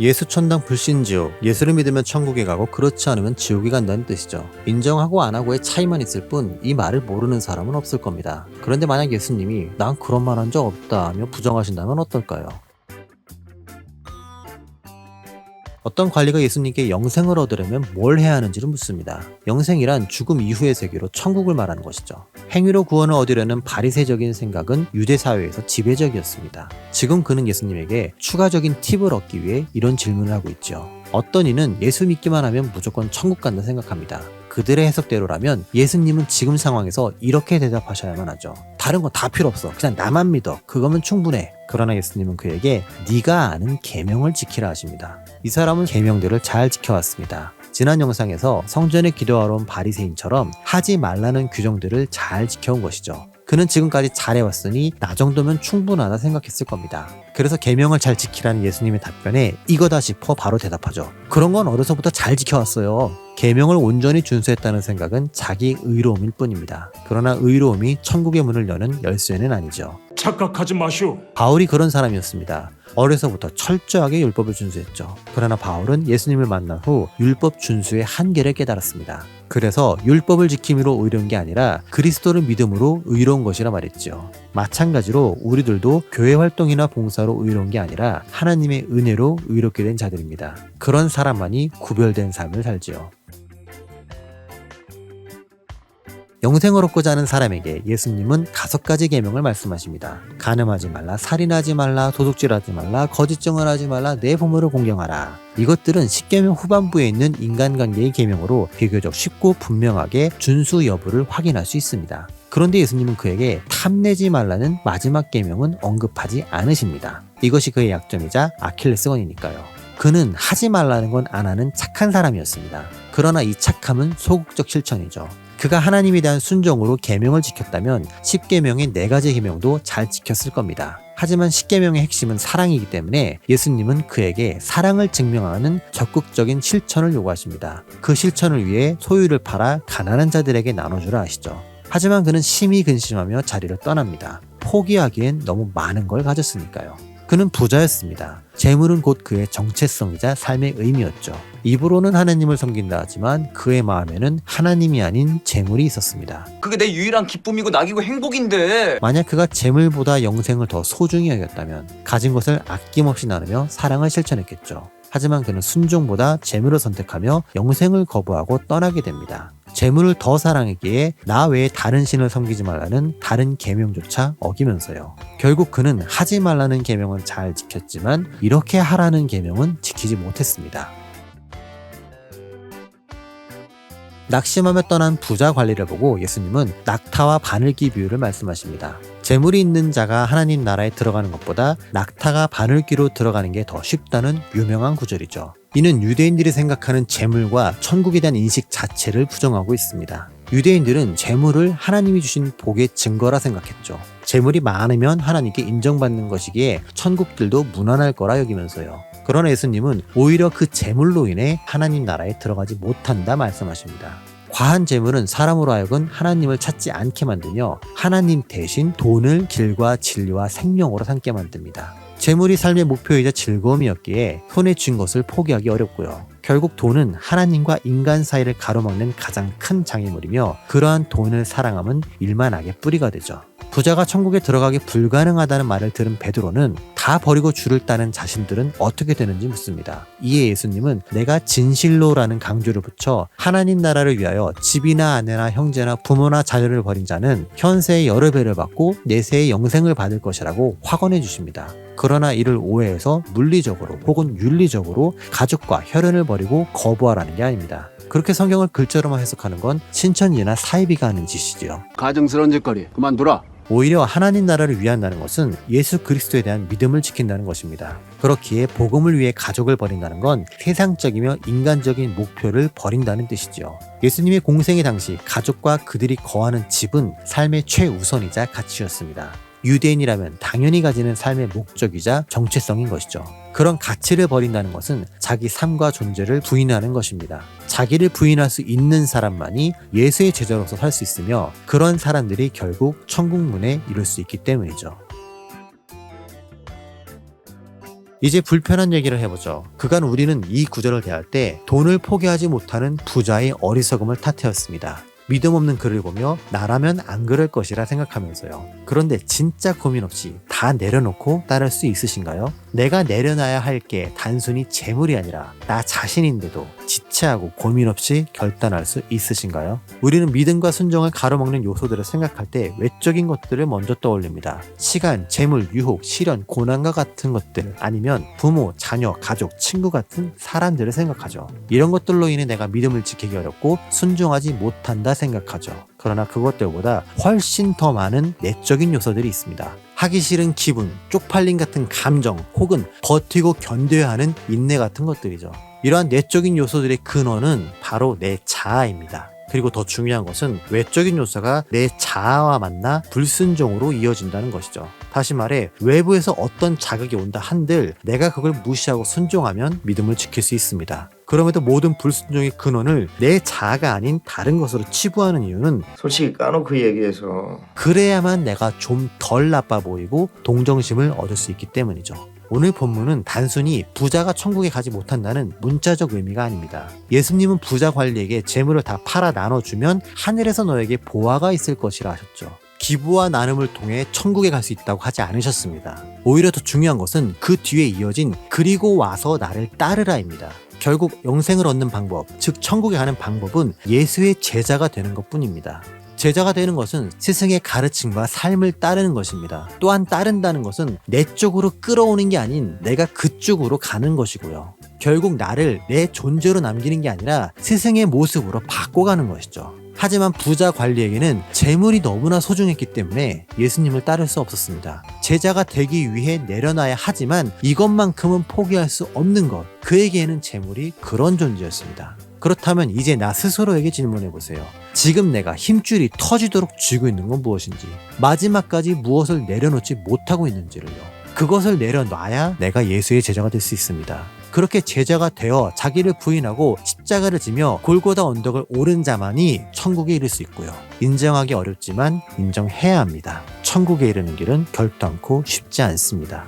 예수천당 불신지옥, 예수를 믿으면 천국에 가고 그렇지 않으면 지옥에 간다는 뜻이죠. 인정하고 안 하고의 차이만 있을 뿐 이 말을 모르는 사람은 없을 겁니다. 그런데 만약 예수님이 난 그런 말 한 적 없다 하며 부정하신다면 어떨까요? 어떤 관리가 예수님께 영생을 얻으려면 뭘 해야 하는지를 묻습니다. 영생이란 죽음 이후의 세계로 천국을 말하는 것이죠. 행위로 구원을 얻으려는 바리새적인 생각은 유대 사회에서 지배적이었습니다. 지금 그는 예수님에게 추가적인 팁을 얻기 위해 이런 질문을 하고 있죠. 어떤 이는 예수 믿기만 하면 무조건 천국 간다 생각합니다. 그들의 해석대로라면 예수님은 지금 상황에서 이렇게 대답하셔야만 하죠. 다른 건 다 필요 없어. 그냥 나만 믿어. 그거면 충분해. 그러나 예수님은 그에게 네가 아는 계명을 지키라 하십니다. 이 사람은 계명들을 잘 지켜왔습니다. 지난 영상에서 성전에 기도하러 온 바리새인처럼 하지 말라는 규정들을 잘 지켜온 것이죠. 그는 지금까지 잘해왔으니 나 정도면 충분하다 생각했을 겁니다. 그래서 계명을 잘 지키라는 예수님의 답변에 이거다 싶어 바로 대답하죠. 그런 건 어려서부터 잘 지켜왔어요. 계명을 온전히 준수했다는 생각은 자기 의로움일 뿐입니다. 그러나 의로움이 천국의 문을 여는 열쇠는 아니죠. 착각하지 마시오. 바울이 그런 사람이었습니다. 어려서부터 철저하게 율법을 준수했죠. 그러나 바울은 예수님을 만난 후 율법 준수의 한계를 깨달았습니다. 그래서 율법을 지킴으로 의로운 게 아니라 그리스도를 믿음으로 의로운 것이라 말했죠. 마찬가지로 우리들도 교회 활동이나 봉사로 의로운 게 아니라 하나님의 은혜로 의롭게 된 자들입니다. 그런 사람만이 구별된 삶을 살지요. 영생을 얻고자 하는 사람에게 예수님은 5가지 계명을 말씀하십니다. 간음하지 말라, 살인하지 말라, 도둑질하지 말라, 거짓 증언하지 말라, 내 부모를 공경하라. 이것들은 10계명 후반부에 있는 인간관계의 계명으로 비교적 쉽고 분명하게 준수 여부를 확인할 수 있습니다. 그런데 예수님은 그에게 탐내지 말라는 마지막 계명은 언급하지 않으십니다. 이것이 그의 약점이자 아킬레스건이니까요. 그는 하지 말라는 건 안 하는 착한 사람이었습니다. 그러나 이 착함은 소극적 실천이죠. 그가 하나님에 대한 순종으로 계명을 지켰다면 10계명의 4가지 계명도 잘 지켰을 겁니다. 하지만 10계명의 핵심은 사랑이기 때문에 예수님은 그에게 사랑을 증명하는 적극적인 실천을 요구하십니다. 그 실천을 위해 소유를 팔아 가난한 자들에게 나눠주라 하시죠. 하지만 그는 심히 근심하며 자리를 떠납니다. 포기하기엔 너무 많은 걸 가졌으니까요. 그는 부자였습니다. 재물은 곧 그의 정체성이자 삶의 의미였죠. 입으로는 하나님을 섬긴다 하지만 그의 마음에는 하나님이 아닌 재물이 있었습니다. 그게 내 유일한 기쁨이고 낙이고 행복인데. 만약 그가 재물보다 영생을 더 소중히 여겼다면 가진 것을 아낌없이 나누며 사랑을 실천했겠죠. 하지만 그는 순종보다 재물을 선택하며 영생을 거부하고 떠나게 됩니다. 재물을 더 사랑했기에 나 외에 다른 신을 섬기지 말라는 다른 계명조차 어기면서요. 결국 그는 하지 말라는 계명은 잘 지켰지만 이렇게 하라는 계명은 지키지 못했습니다. 낙심하며 떠난 부자 관리를 보고 예수님은 낙타와 바늘기 비유를 말씀하십니다. 재물이 있는 자가 하나님 나라에 들어가는 것보다 낙타가 바늘기로 들어가는 게 더 쉽다는 유명한 구절이죠. 이는 유대인들이 생각하는 재물과 천국에 대한 인식 자체를 부정하고 있습니다. 유대인들은 재물을 하나님이 주신 복의 증거라 생각했죠. 재물이 많으면 하나님께 인정받는 것이기에 천국들도 무난할 거라 여기면서요. 그러나 예수님은 오히려 그 재물로 인해 하나님 나라에 들어가지 못한다 말씀하십니다. 과한 재물은 사람으로 하여금 하나님을 찾지 않게 만들며 하나님 대신 돈을 길과 진리와 생명으로 삼게 만듭니다. 재물이 삶의 목표이자 즐거움이었기에 손에 쥔 것을 포기하기 어렵고요. 결국 돈은 하나님과 인간 사이를 가로막는 가장 큰 장애물이며 그러한 돈을 사랑함은 일만하게 뿌리가 되죠. 부자가 천국에 들어가기 불가능하다는 말을 들은 베드로는 다 버리고 주를 따른 자신들은 어떻게 되는지 묻습니다. 이에 예수님은 내가 진실로라는 강조를 붙여 하나님 나라를 위하여 집이나 아내나 형제나 부모나 자녀를 버린 자는 현세의 여러 배를 받고 내세의 영생을 받을 것이라고 확언해 주십니다. 그러나 이를 오해해서 물리적으로 혹은 윤리적으로 가족과 혈연을 버리고 거부하라는 게 아닙니다. 그렇게 성경을 글자로만 해석하는 건 신천지나 사이비가 하는 짓이지요. 가증스러운 짓거리 그만둬라. 오히려 하나님 나라를 위한다는 것은 예수 그리스도에 대한 믿음을 지킨다는 것입니다. 그렇기에 복음을 위해 가족을 버린다는 건 세상적이며 인간적인 목표를 버린다는 뜻이지요. 예수님의 공생의 당시 가족과 그들이 거하는 집은 삶의 최우선이자 가치였습니다. 유대인이라면 당연히 가지는 삶의 목적이자 정체성인 것이죠. 그런 가치를 버린다는 것은 자기 삶과 존재를 부인하는 것입니다. 자기를 부인할 수 있는 사람만이 예수의 제자로서 살 수 있으며 그런 사람들이 결국 천국 문에 이룰 수 있기 때문이죠. 이제 불편한 얘기를 해보죠. 그간 우리는 이 구절을 대할 때 돈을 포기하지 못하는 부자의 어리석음을 탓해왔습니다. 믿음 없는 그를 보며 나라면 안 그럴 것이라 생각하면서요. 그런데 진짜 고민 없이 다 내려놓고 따를 수 있으신가요? 내가 내려놔야 할 게 단순히 재물이 아니라 나 자신인데도 지체하고 고민 없이 결단할 수 있으신가요? 우리는 믿음과 순종을 가로막는 요소들을 생각할 때 외적인 것들을 먼저 떠올립니다. 시간, 재물, 유혹, 시련, 고난과 같은 것들, 아니면 부모, 자녀, 가족, 친구 같은 사람들을 생각하죠. 이런 것들로 인해 내가 믿음을 지키기 어렵고 순종하지 못한다 생각하죠. 그러나 그것들보다 훨씬 더 많은 내적인 요소들이 있습니다. 하기 싫은 기분, 쪽팔림 같은 감정, 혹은 버티고 견뎌야 하는 인내 같은 것들이죠. 이러한 내적인 요소들의 근원은 바로 내 자아입니다. 그리고 더 중요한 것은 외적인 요소가 내 자아와 만나 불순종으로 이어진다는 것이죠. 다시 말해 외부에서 어떤 자극이 온다 한들 내가 그걸 무시하고 순종하면 믿음을 지킬 수 있습니다. 그럼에도 모든 불순종의 근원을 내 자아가 아닌 다른 것으로 치부하는 이유는 솔직히 까놓고 얘기해서 그래야만 내가 좀 덜 나빠 보이고 동정심을 얻을 수 있기 때문이죠. 오늘 본문은 단순히 부자가 천국에 가지 못한다는 문자적 의미가 아닙니다. 예수님은 부자 관리에게 재물을 다 팔아 나눠주면 하늘에서 너에게 보화가 있을 것이라 하셨죠. 기부와 나눔을 통해 천국에 갈 수 있다고 하지 않으셨습니다. 오히려 더 중요한 것은 그 뒤에 이어진 그리고 와서 나를 따르라입니다. 결국 영생을 얻는 방법, 즉 천국에 가는 방법은 예수의 제자가 되는 것뿐입니다. 제자가 되는 것은 스승의 가르침과 삶을 따르는 것입니다. 또한 따른다는 것은 내 쪽으로 끌어오는 게 아닌 내가 그쪽으로 가는 것이고요. 결국 나를 내 존재로 남기는 게 아니라 스승의 모습으로 바꿔가는 것이죠. 하지만 부자 관리에게는 재물이 너무나 소중했기 때문에 예수님을 따를 수 없었습니다. 제자가 되기 위해 내려놔야 하지만 이것만큼은 포기할 수 없는 것, 그에게는 재물이 그런 존재였습니다. 그렇다면 이제 나 스스로에게 질문해보세요. 지금 내가 힘줄이 터지도록 쥐고 있는 건 무엇인지, 마지막까지 무엇을 내려놓지 못하고 있는지를요. 그것을 내려놔야 내가 예수의 제자가 될 수 있습니다. 그렇게 제자가 되어 자기를 부인하고 십자가를 지며 골고다 언덕을 오른 자만이 천국에 이를 수 있고요. 인정하기 어렵지만 인정해야 합니다. 천국에 이르는 길은 결단코 쉽지 않습니다.